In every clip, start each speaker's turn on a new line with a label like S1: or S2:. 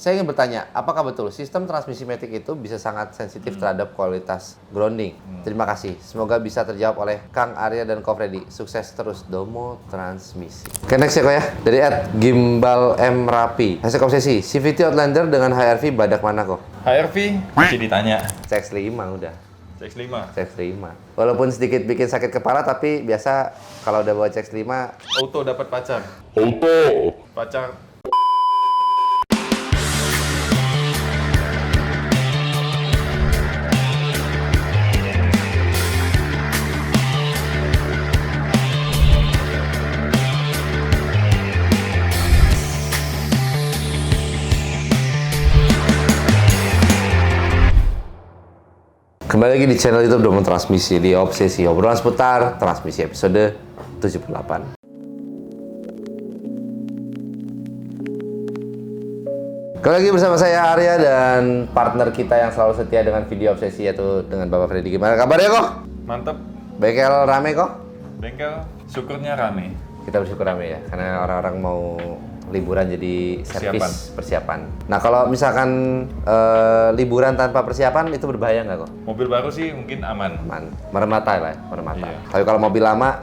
S1: Saya ingin bertanya, apakah betul sistem transmisi matic itu bisa sangat sensitif terhadap kualitas grounding? Terima kasih. Semoga bisa terjawab oleh Kang Arya dan Ko Freddy. Sukses terus, Domo Transmisi. Oke, next ya Ko ya. Dari @Gimbal M Rapi. Hashtag obsesi, CVT Outlander dengan HRV badak mana Ko?
S2: HRV masih ditanya.
S1: CX-5 udah.
S2: CX-5.
S1: CX-5. Walaupun sedikit bikin sakit kepala, tapi biasa kalau udah bawa CX-5
S2: Auto dapat pacar. Pacar.
S1: kembali lagi di channel YouTube Domo Transmisi di Obsesi, obrolan seputar transmisi episode 78. Kembali lagi bersama saya Arya dan partner kita yang selalu setia dengan video obsesi, yaitu dengan Bapak Freddy. Gimana kabarnya kok?
S2: Mantep.
S1: Bengkel rame kok?
S2: Bengkel syukurnya rame.
S1: Kita bersyukur rame ya, karena orang-orang mau liburan jadi servis persiapan. Nah kalau misalkan liburan tanpa persiapan itu berbahaya nggak kok?
S2: Mobil baru sih mungkin aman.
S1: Meremata lah, meremata.
S2: Iya.
S1: Tapi kalau mobil lama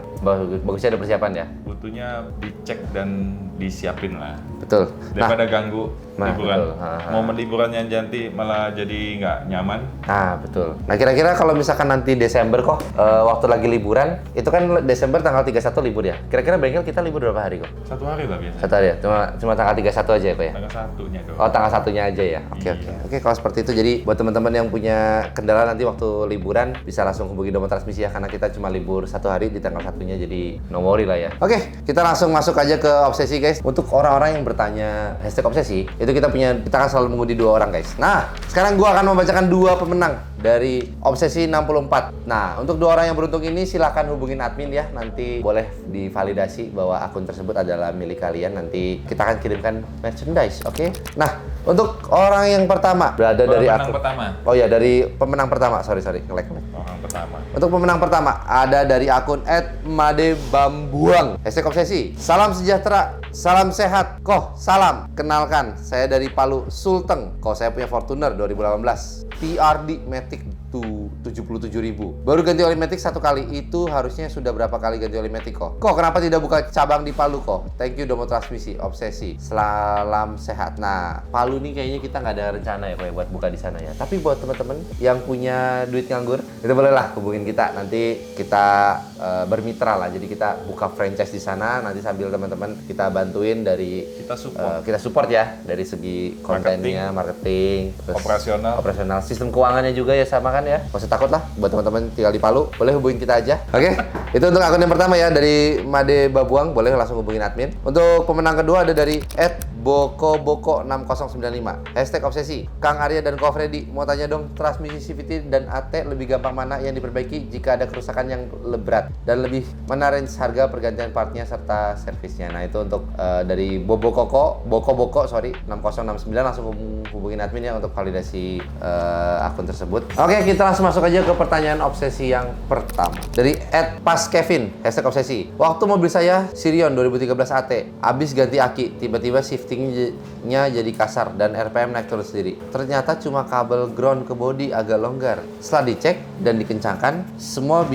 S1: bagusnya ada persiapan ya.
S2: Butuhnya dicek dan disiapin lah.
S1: Betul.
S2: Daripada ganggu liburan.
S1: Betul.
S2: Momen liburannya nanti malah jadi nggak nyaman.
S1: Betul. Nah kira-kira kalau misalkan nanti Desember kok, waktu lagi liburan, itu kan Desember tanggal 31 libur ya. Kira-kira bengkel kita libur berapa hari kok?
S2: 1 hari lah biasa.
S1: 1 hari ya? Cuma tanggal 31 aja ya kok ya?
S2: Tanggal 1-nya doang.
S1: Oh, tanggal 1-nya aja ya? Oke. Oke, kalau seperti itu, jadi buat teman-teman yang punya kendala nanti waktu liburan, bisa langsung hubungi Domo Transmisi ya, karena kita cuma libur 1 hari di tanggal 1-nya, jadi no worry lah ya. Oke, kita langsung masuk aja ke obsesi guys. Untuk orang-orang yang bertanya hashtag obsesi, itu kita akan selalu mengundi 2 orang guys. Nah, sekarang gua akan membacakan 2 pemenang dari Obsesi 64. Nah, untuk 2 orang yang beruntung ini silahkan hubungin admin ya. Nanti boleh divalidasi bahwa akun tersebut adalah milik kalian. Nanti kita akan kirimkan merchandise, oke? Nah, untuk orang yang pertama berada dari akun
S2: pertama.
S1: Oh ya, dari pemenang pertama. Sorry, nge-lag.
S2: Orang pertama.
S1: Untuk pemenang pertama ada dari akun @madebambuang. Hashtag obsesi. Salam sejahtera, salam sehat. Koh, salam. Kenalkan, saya dari Palu, Sulteng. Saya punya Fortuner 2018. TRD Matic 77.000. Baru ganti oli Matic 1 kali. Itu harusnya sudah berapa kali ganti oli Matic kok? Kenapa tidak buka cabang di Palu kok? Thank you Domo Transmisi, obsesi. Salam sehat. Nah, Palu nih kayaknya kita nggak ada rencana ya kok buat buka di sana ya. Tapi buat teman-teman yang punya duit nganggur, itu bolehlah hubungin kita. Nanti kita bermitra lah. Jadi kita buka franchise di sana. Nanti sambil teman-teman kita bantuin dari kita support ya dari segi kontennya, marketing, terus operasional, sistem keuangannya juga ya sama kan ya. Nggak usah takut lah buat teman-teman tinggal di Palu, boleh hubungin kita aja. Oke. Itu untuk akun yang pertama ya dari Made Babuang, boleh langsung hubungin admin. Untuk pemenang kedua ada dari @bokoboko6095. Hashtag obsesi. Kang Arya dan Ko Freddy mau tanya dong, transmisi CVT dan AT lebih gampang mana yang diperbaiki jika ada kerusakan yang berat, dan lebih mana range harga pergantian partnya serta servisnya. Nah itu untuk dari Boko 6069, langsung hubungin admin ya untuk validasi akun tersebut. Oke, kita langsung masuk aja ke pertanyaan obsesi yang pertama dari @paskevin. Hashtag obsesi. Waktu mobil saya Sirion 2013 AT habis ganti aki, tiba-tiba shiftingnya jadi kasar dan RPM naik terus sendiri. Ternyata cuma kabel ground ke bodi agak longgar. Setelah dicek dan dikencangkan, semua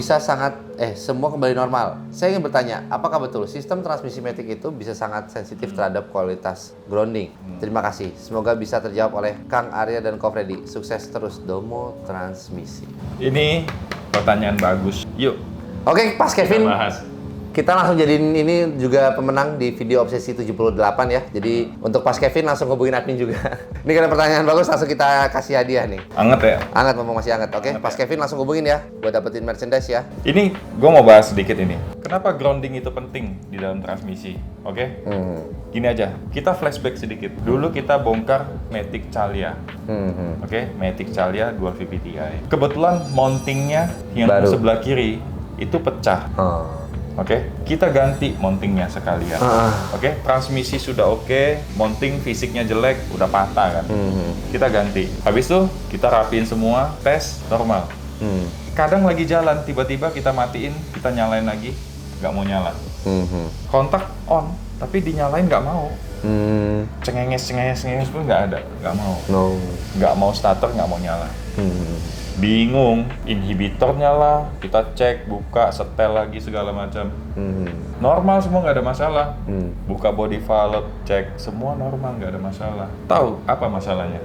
S1: kembali normal. Saya ingin bertanya, apakah betul sistem transmisi matic itu bisa sangat sensitif terhadap kualitas grounding? Terima kasih. Semoga bisa terjawab oleh Kang Arya dan Ko Freddy. Sukses terus, Domo Transmisi.
S2: Ini pertanyaan bagus. Yuk.
S1: Oke, Pas Kevin.
S2: Bahas.
S1: Kita langsung jadiin ini juga pemenang di video obsesi 78 ya. Jadi untuk Pas Kevin langsung hubungin admin juga. Ini karena pertanyaan bagus, langsung kita kasih hadiah nih.
S2: Anget ya?
S1: Anget, ngomong masih anget. Oke, Pas Kevin langsung hubungin ya buat dapetin merchandise ya.
S2: Ini gue mau bahas sedikit ini. Kenapa grounding itu penting di dalam transmisi? Oke? Gini aja, kita flashback sedikit. Dulu kita bongkar Matic Calia. Oke? Matic Calia 2 VPTi. Kebetulan mountingnya yang sebelah kiri itu pecah. Oke, kita ganti mountingnya sekalian. Oke, transmisi sudah oke, mounting fisiknya jelek, udah patah kan. Kita ganti. Habis itu kita rapiin semua, tes normal. Kadang lagi jalan, tiba-tiba kita matiin, kita nyalain lagi, nggak mau nyala. Kontak on, tapi dinyalain nggak mau. Cengenges pun nggak ada, nggak mau.
S1: No.
S2: Nggak mau starter, nggak mau nyala. Bingung, inhibitor nyala, kita cek, buka, setel lagi segala macam. Normal semua, nggak ada masalah. Buka body valve, cek, semua normal, nggak ada masalah. Tahu apa masalahnya?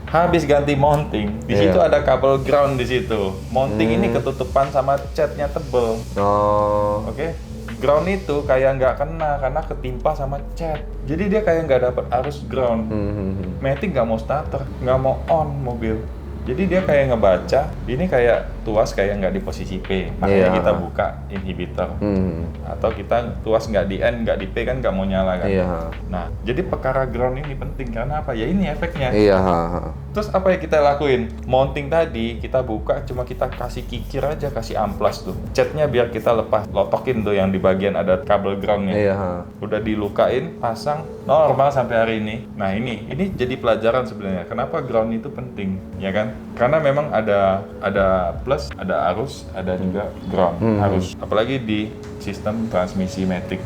S2: Habis ganti mounting, di situ ada kabel ground di situ. Mounting ini ketutupan sama catnya tebel.
S1: Oh.
S2: Oke, ground itu kayak nggak kena karena ketimpa sama cat. Jadi dia kayak nggak dapat arus ground. Matic nggak mau starter, nggak mau on mobil. Jadi dia kayak ngebaca, ini kayak tuas kayak nggak di posisi P, makanya kita buka inhibitor. Atau kita tuas nggak di N, nggak di P kan nggak mau nyala kan. Nah, jadi perkara ground ini penting karena apa? Ya ini efeknya. Terus apa yang kita lakuin? Mounting tadi kita buka, cuma kita kasih kikir aja, kasih amplas tuh. Catnya biar kita lepas, lotokin tuh yang di bagian ada kabel groundnya. Udah dilukain, pasang, normal sampai hari ini. Nah ini jadi pelajaran sebenarnya. Kenapa ground itu penting, ya kan? Karena memang ada plus, ada arus, ada juga ground arus. Apalagi di sistem transmisi Matic.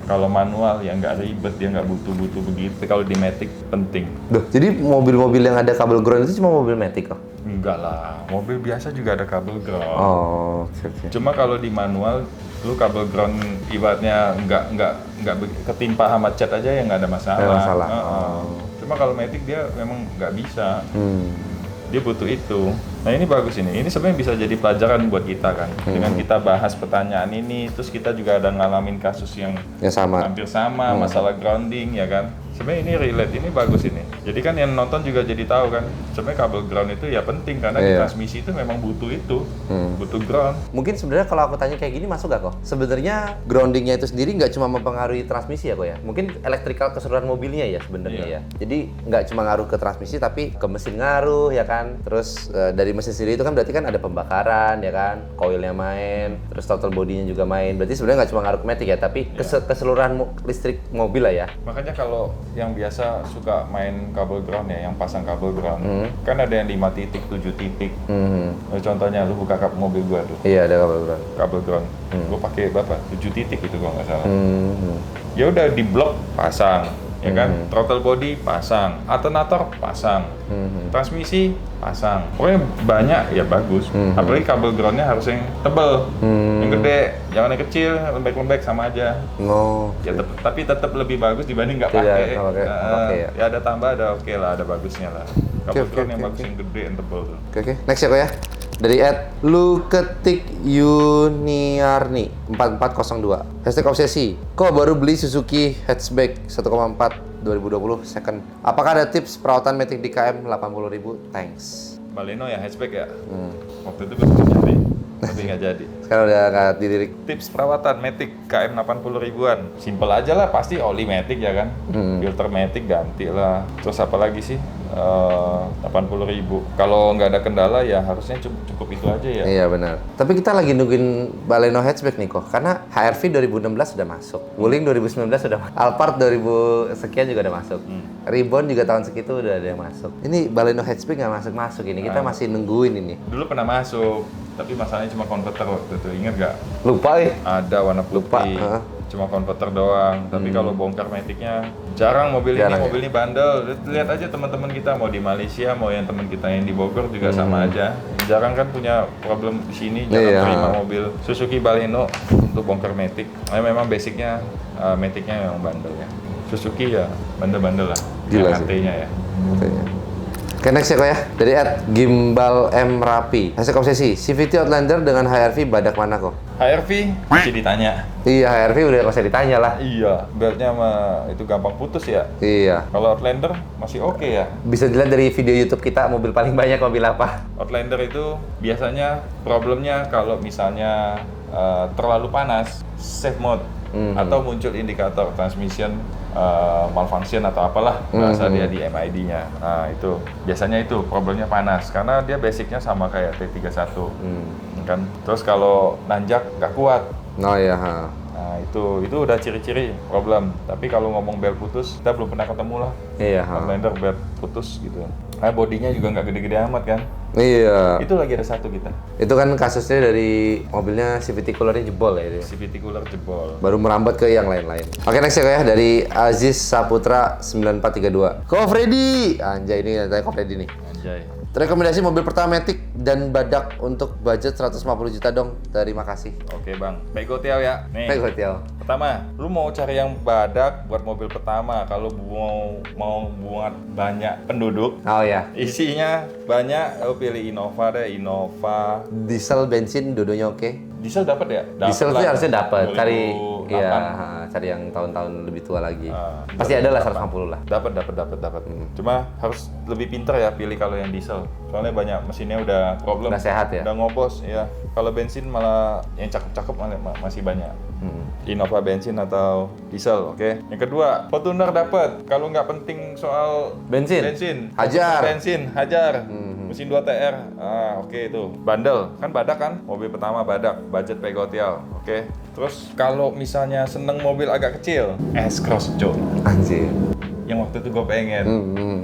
S2: Kalau manual ya nggak ribet, dia nggak butuh begitu. Kalau di Matic penting.
S1: Duh, jadi mobil-mobil yang ada kabel ground itu cuma mobil Matic kok?
S2: Enggak lah, mobil biasa juga ada kabel ground.
S1: Oh, oke.
S2: Cuma kalau di manual, lu kabel ground ibaratnya nggak ketimpa sama cat aja ya nggak ada masalah.
S1: Nggak masalah.
S2: Cuma kalau Matic dia memang nggak bisa. Dia butuh itu. Nah ini bagus ini. Ini sebenarnya bisa jadi pelajaran buat kita kan. Dengan kita bahas pertanyaan ini, terus kita juga ada ngalamin kasus yang
S1: sama.
S2: Hampir sama, masalah grounding ya kan. Sebenarnya ini relate, ini bagus ini. Jadi kan yang nonton juga jadi tahu kan, sebenarnya kabel ground itu ya penting karena di transmisi itu memang butuh itu, butuh ground.
S1: Mungkin sebenarnya kalau aku tanya kayak gini masuk gak kok? Sebenarnya groundingnya itu sendiri nggak cuma mempengaruhi transmisi ya kok ya? Mungkin elektrikal keseluruhan mobilnya ya sebenarnya ya. Jadi nggak cuma ngaruh ke transmisi tapi ke mesin ngaruh ya kan. Terus dari mesin sendiri itu kan berarti kan ada pembakaran ya kan, coilnya main, terus total bodinya juga main. Berarti sebenarnya nggak cuma ngaruh ke Matic ya, tapi keseluruhan listrik mobil lah ya.
S2: Makanya kalau yang biasa suka main kabel ground ya, yang pasang kabel ground, kan ada yang 5 titik, 7 titik. Contohnya lu buka mobil gua tuh.
S1: Iya, ada kabel ground.
S2: Kabel ground. Gua pakai berapa? 7 titik itu kalau nggak salah. Ya udah di blok pasang, ya kan? Throttle body pasang, alternator pasang, transmisi pasang. Pokoknya banyak ya bagus. Apalagi kabel groundnya harus yang tebel, yang gede, jangan yang kecil, lembek-lembek sama aja. Ya, tapi tetap lebih bagus dibanding nggak pakai. Ya ada tambah, ada oke lah, ada bagusnya lah. Kabel ground yang bagus, yang gede, yang tebel tuh.
S1: Oke. Next ya kok ya. Dari lu ketik Yuniarni 4402. #obsesi. Kok baru beli Suzuki hatchback 1,4 2020 second. Apakah ada tips perawatan Matic di KM 80.000? Thanks.
S2: Baleno ya hatchback ya? Waktu itu gue sempat nyari, tapi nggak jadi.
S1: Sekarang udah nggak dilirik.
S2: Tips perawatan Matic KM 80 ribuan. Simpel aja lah, pasti oli Matic ya kan? Filter Matic ganti lah. Terus apa lagi sih? 80.000. Kalau nggak ada kendala ya harusnya cukup itu aja ya.
S1: Iya benar. Tapi kita lagi nungguin Baleno hatchback nih kok, karena HRV 2016 sudah masuk, Wuling 2019 sudah masuk, Alphard 2000 sekian juga udah masuk, Ribbon juga tahun segitu udah ada yang masuk. Ini Baleno hatchback nggak masuk ini, kita masih nungguin ini.
S2: Dulu pernah masuk, tapi masalahnya cuma konverter waktu itu, ingat nggak?
S1: Lupa ya?
S2: Ada warna putih. Cuma konverter doang, tapi kalau bongkar Maticnya jarang mobil ini bandel. Lihat aja teman-teman kita mau di Malaysia, mau yang teman kita yang di Bogor juga sama aja. Jarang kan punya problem di sini, jarang terima mobil Suzuki Baleno untuk bongkar Matic. Memang basicnya Maticnya yang bandel ya. Suzuki ya bandel-bandel lah.
S1: Gila
S2: sih. HT-nya ya.
S1: Oke, next ya kok ya. Dari @Gimbal M Rapi. #obsesi. CVT Outlander dengan HRV badak mana kok?
S2: HRV masih ditanya.
S1: Iya, HRV udah nggak usah ditanya lah.
S2: Iya, beltnya mah itu gampang putus ya.
S1: Iya.
S2: Kalau Outlander masih oke ya.
S1: Bisa dilihat dari video YouTube kita, mobil paling banyak mobil apa?
S2: Outlander itu biasanya problemnya kalau misalnya terlalu panas, safe mode, atau muncul indikator transmission malfunction atau apalah bahasa dia di MID-nya. Nah itu biasanya itu problemnya panas karena dia basicnya sama kayak T31 kan. Terus kalau nanjak nggak kuat.
S1: Oh iya.
S2: Nah itu udah ciri-ciri problem. Tapi kalau ngomong belt putus, kita belum pernah ketemu lah.
S1: Iya.
S2: Outlander belt putus gitu. Bodinya juga nggak gede-gede amat kan.
S1: Iya.
S2: Itu lagi ada satu kita.
S1: Itu kan kasusnya dari mobilnya CVT coolernya jebol ya.
S2: CVT cooler jebol.
S1: Baru merambat ke yang lain-lain. Oke, next ya dari Aziz Saputra 9432. Ko Freddy. Anjay, ini yang tanya Ko Freddy nih.
S2: Anjay.
S1: Rekomendasi mobil pertama Matic dan badak untuk budget 150 juta dong. Terima kasih.
S2: Oke bang, Pego Tiao ya. Nih.
S1: Baik, Hotel.
S2: Pertama, lu mau cari yang badak buat mobil pertama. Kalau mau buat banyak penduduk,
S1: Oh ya.
S2: isinya banyak, lu pilih Innova deh, Innova.
S1: Diesel, bensin, dua-duanya oke.
S2: Diesel dapat ya?
S1: Diesel
S2: Dapet
S1: sih
S2: lah.
S1: harusnya dapat. Cari
S2: 2008.
S1: ya, cari yang tahun-tahun lebih tua lagi.
S2: Ah,
S1: Pasti ada lah
S2: 2008.
S1: 150 lah.
S2: Dapat. Cuma harus lebih pinter ya pilih kalau yang diesel. Soalnya banyak mesinnya udah problem.
S1: Udah sehat ya?
S2: Udah ngopos, ya. Kalau bensin malah yang cakep-cakep masih banyak. Innova bensin atau diesel, oke. Yang kedua, Fortuner dapat. Kalau nggak penting soal
S1: Bensin? Hajar.
S2: Bensin, hajar. Mesin 2 TR. Oke itu. Bandel. Kan badak kan? Mobil pertama badak, budget Pegotial, oke. Terus kalau misalnya seneng mobil agak kecil, S-Cross Joe.
S1: Anjir.
S2: Yang waktu itu gue pengen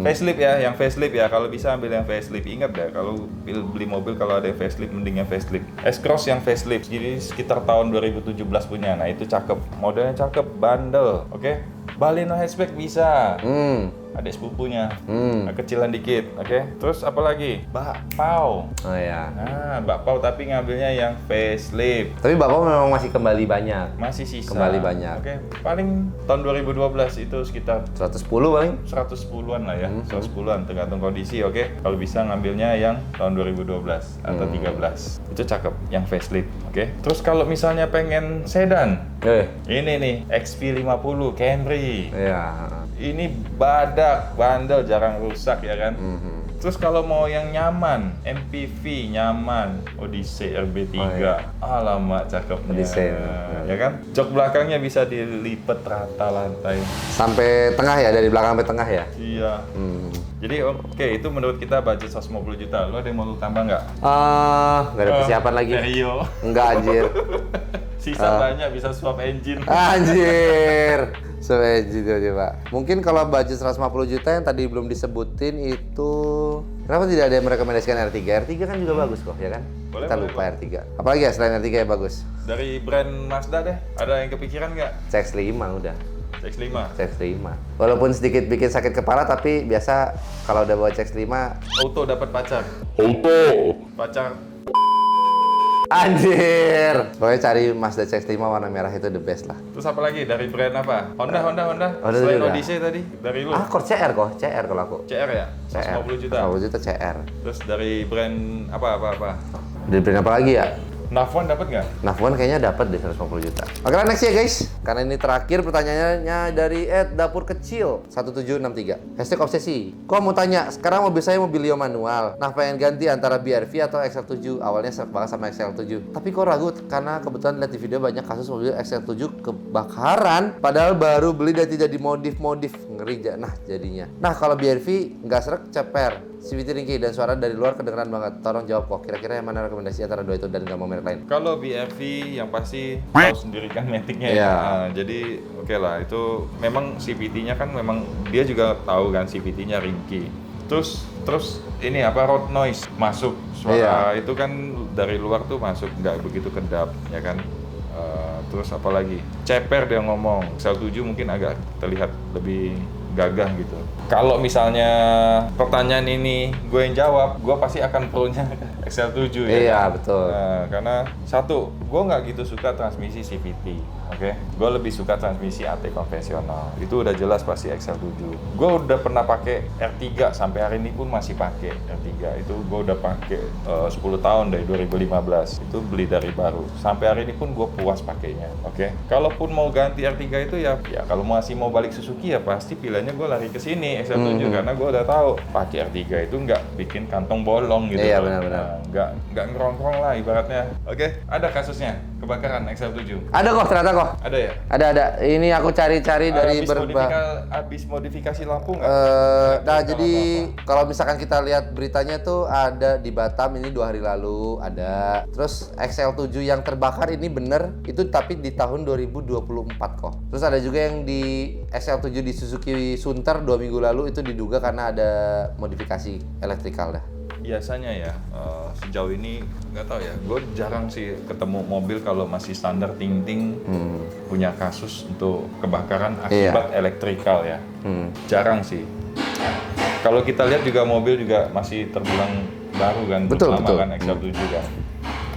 S2: facelift ya, yang facelift ya. Kalau bisa ambil yang facelift. Ingat deh, kalau beli mobil kalau ada yang facelift, mending yang facelift. S-Cross yang facelift, jadi sekitar tahun 2017 punya. Nah itu cakep, modelnya cakep, bandel, oke. Baleno hatchback bisa, adik sepupunya, kecilan dikit, oke. Terus apa lagi? Bakpao.
S1: Oh ya.
S2: Nah, bakpao tapi ngambilnya yang facelift.
S1: Tapi Bapak memang masih kembali banyak.
S2: Masih sisa.
S1: Kembali banyak.
S2: Oke, paling tahun 2012 itu sekitar
S1: 110 paling.
S2: 110-an lah ya, 110-an tergantung kondisi, oke. Kalau bisa ngambilnya yang tahun 2012 atau 13. Itu cakep, yang facelift, oke. Terus kalau misalnya pengen sedan, ini nih XP50 Camry.
S1: Iya.
S2: Ini badak, bandel, jarang rusak ya kan. Terus kalau mau yang nyaman, MPV nyaman, Odyssey RB3.
S1: Oh, iya.
S2: Alamak cakepnya.
S1: Odyssey.
S2: Ya kan? Jok belakangnya bisa dilipat rata lantai.
S1: Sampai tengah ya, dari belakang sampai tengah ya.
S2: Iya. Jadi oke, itu menurut kita budget 150 juta. Lo ada yang mau lu tambah nggak?
S1: Nggak ada persiapan lagi.
S2: Stereo.
S1: Enggak anjir.
S2: Sisa banyak bisa swap engine.
S1: Anjir. Sebenarnya gitu Pak. Mungkin kalau budget 150 juta yang tadi belum disebutin itu, kenapa tidak ada yang merekomendasikan R3? R3 kan juga bagus kok, ya kan?
S2: Boleh,
S1: Kita
S2: boleh,
S1: lupa R3. Apalagi ya selain R3 yang bagus?
S2: Dari brand Mazda deh, ada yang kepikiran nggak?
S1: CX-5 udah.
S2: CX-5.
S1: CX-5. Walaupun sedikit bikin sakit kepala, tapi biasa kalau udah bawa CX-5,
S2: Auto dapat pacar. Pacar.
S1: anjir. Pokoknya cari Mazda CX-5 warna merah itu the best lah.
S2: Terus apa lagi? Dari brand apa? Honda.
S1: Honda
S2: Selain
S1: juga.
S2: Odyssey tadi, dari lu.
S1: Kok CR kalau aku.
S2: CR ya?
S1: CR.
S2: 150 juta.
S1: 150 juta CR.
S2: Terus dari brand apa?
S1: Dari brand apa lagi ya?
S2: Navon dapat nggak?
S1: Navon kayaknya dapat deh 150 juta. Oke lah next ya guys. Karena ini terakhir pertanyaannya dari Dapur Kecil 1763. Hashtag obsesi. Kok mau tanya, sekarang mobil saya mobil Leo manual. Nah pengen ganti antara BRV atau XL7. Awalnya serap banget sama XL7. Tapi kok ragu karena kebetulan lihat di video banyak kasus mobil XL7 kebakaran. Padahal baru beli dan tidak dimodif-modif. Ngeri nah jadinya. Nah kalau BRV nggak serak ceper. CVT ringkih dan suara dari luar kedengeran banget. Tolong jawab kok. Kira-kira yang mana rekomendasi antara dua itu dan nggak mau merek lain?
S2: Kalau BRV yang pasti tahu sendiri kan matic-nya ya.
S1: Iya.
S2: Nah, jadi oke lah, itu memang CVT-nya kan memang dia juga tahu kan CVT-nya ringkih. Terus ini apa road noise masuk suara itu kan dari luar tuh masuk nggak begitu kedap ya kan. Terus apa lagi? Ceper dia ngomong. XL7 mungkin agak terlihat lebih gagah gitu. Kalau misalnya pertanyaan ini gue yang jawab, gue pasti akan pro-nya XL7 ya.
S1: Iya,
S2: kan?
S1: betul.
S2: Nah, karena satu, gue nggak gitu suka transmisi CVT, oke? Gue lebih suka transmisi AT konvensional. Itu udah jelas pasti XL7. Gue udah pernah pakai R3 sampai hari ini pun masih pakai R3. Itu gue udah pakai 10 tahun dari 2015. Itu beli dari baru. Sampai hari ini pun gue puas pakainya, oke? Kalaupun mau ganti R3 itu ya kalau masih mau balik Suzuki ya pasti pilihannya gue lari ke sini XL7 karena gue udah tahu pakai R3 itu nggak bikin kantong bolong gitu.
S1: Iya,
S2: loh.
S1: benar-benar.
S2: Nah, nggak ngerongkrong lah ibaratnya. Oke, ada kasusnya kebakaran XL7?
S1: Ada kok, ternyata kok.
S2: Ada ya?
S1: Ada. Ini aku cari-cari dari
S2: Habis modifikasi lampu nggak?
S1: Nah, jadi kalau misalkan kita lihat beritanya tuh ada di Batam ini 2 hari lalu ada. Terus XL7 yang terbakar ini bener itu tapi di tahun 2024 kok. Terus ada juga yang di XL7 di Suzuki Sunter 2 minggu lalu itu diduga karena ada modifikasi elektrikal dah.
S2: Biasanya ya, sejauh ini nggak tahu ya, gue jarang sih ketemu mobil kalau masih standar ting-ting punya kasus untuk kebakaran akibat elektrikal ya. Jarang sih. Kalau kita lihat juga mobil juga masih terbilang baru kan,
S1: betul.
S2: kan XL7 kan.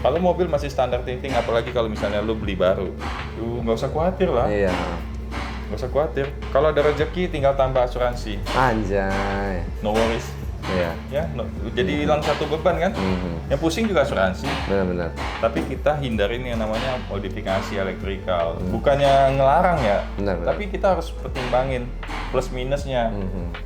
S2: Kalau mobil masih standar ting-ting, apalagi kalau misalnya lu beli baru, lu nggak usah khawatir lah.
S1: Iya.
S2: Nggak usah khawatir. Kalau ada rezeki tinggal tambah asuransi.
S1: Anjay.
S2: No worries.
S1: Iya.
S2: Ya, jadi hilang satu beban kan? Yang pusing juga asuransi.
S1: Benar-benar.
S2: Tapi kita hindarin yang namanya modifikasi elektrikal. Bukannya ngelarang ya,
S1: Benar.
S2: tapi kita harus pertimbangin plus minusnya.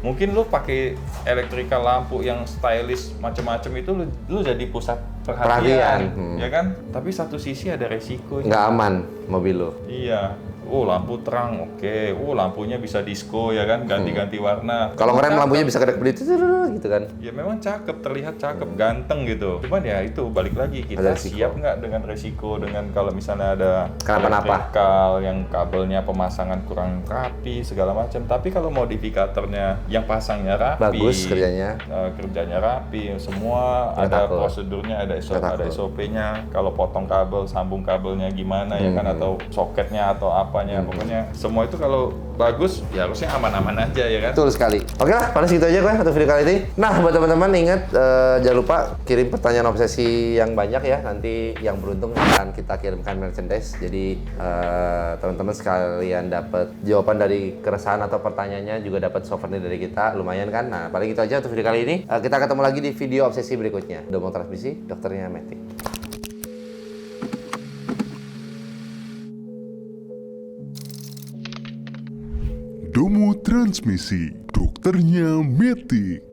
S2: Mungkin lu pakai elektrikal lampu yang stylish macam-macam itu lu jadi pusat perhatian. Ya kan? Tapi satu sisi ada resiko.
S1: Nggak aman mobil lo.
S2: Iya. Oh, lampu terang, oke. Lampunya bisa disco ya kan, ganti-ganti warna.
S1: Kalau ngerem lampunya bisa kedap-kedip gitu kan.
S2: Ya memang cakep, terlihat cakep, ganteng gitu. Cuman ya itu balik lagi, kita siap nggak dengan resiko, dengan kalau misalnya ada
S1: kenapa-napa
S2: yang kabelnya pemasangan kurang rapi segala macam. Tapi kalau modifikatornya yang pasangnya rapi,
S1: bagus kerjanya,
S2: rapi, semua ada prosedurnya, ada SOP-nya. Kalau potong kabel, sambung kabelnya gimana ya kan, atau soketnya atau apanya, pokoknya semua itu kalau bagus ya harusnya aman-aman aja ya kan.
S1: Betul sekali. Oke lah, paling segitu aja gue untuk video kali ini. Nah, buat teman-teman ingat jangan lupa kirim pertanyaan obsesi yang banyak ya. Nanti yang beruntung akan kita kirimkan merchandise. Jadi teman-teman sekalian dapat jawaban dari keresahan atau pertanyaannya, juga dapat souvenir dari kita. Lumayan kan? Nah, paling itu aja untuk video kali ini. Kita ketemu lagi di video obsesi berikutnya. Domong Transmisi, dokternya Matic.
S3: Domo Transmisi, dokternya Matic.